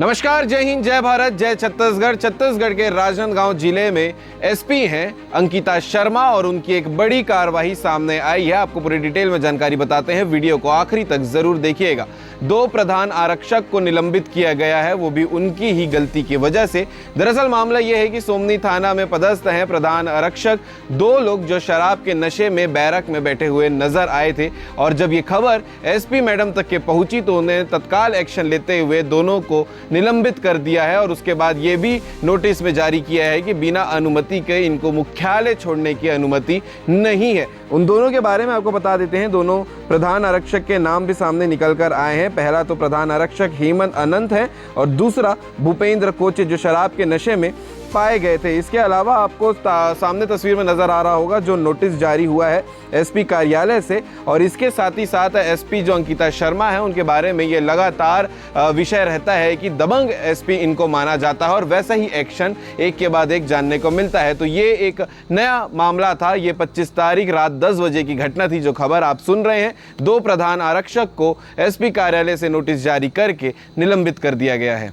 नमस्कार, जय हिंद, जय भारत, जय छत्तीसगढ़। छत्तीसगढ़ के राजनांदगांव जिले में एसपी हैं अंकिता शर्मा और उनकी एक बड़ी कार्रवाई सामने आई है। आपको पूरी डिटेल में जानकारी बताते हैं, वीडियो को आखिरी तक जरूर देखिएगा। 2 प्रधान आरक्षक को निलंबित किया गया है, वो भी उनकी ही गलती की वजह से। दरअसल मामला यह है कि सोमनी थाना में पदस्थ हैं प्रधान आरक्षक 2 लोग जो शराब के नशे में बैरक में बैठे हुए नजर आए थे, और जब ये खबर एसपी मैडम तक के पहुंची तो उन्हें तत्काल एक्शन लेते हुए दोनों को निलंबित कर दिया है। और उसके बाद ये भी नोटिस में जारी किया है कि बिना अनुमति के इनको मुख्यालय छोड़ने की अनुमति नहीं है। उन दोनों के बारे में आपको बता देते हैं, दोनों प्रधान आरक्षक के नाम भी सामने निकल कर आए हैं। पहला तो प्रधान आरक्षक हेमंत अनंत है और दूसरा भूपेंद्र कोचे जो शराब के नशे में पाए गए थे। इसके अलावा आपको सामने तस्वीर में नजर आ रहा होगा जो नोटिस जारी हुआ है एसपी कार्यालय से, और इसके साथ ही साथ एसपी जो अंकिता शर्मा है उनके बारे में ये लगातार विषय रहता है कि दबंग एसपी इनको माना जाता है और वैसा ही एक्शन एक के बाद एक जानने को मिलता है। तो ये एक नया मामला था। ये 25 तारीख रात 10 बजे की घटना थी जो खबर आप सुन रहे हैं। 2 प्रधान आरक्षक को एसपी कार्यालय से नोटिस जारी करके निलंबित कर दिया गया है।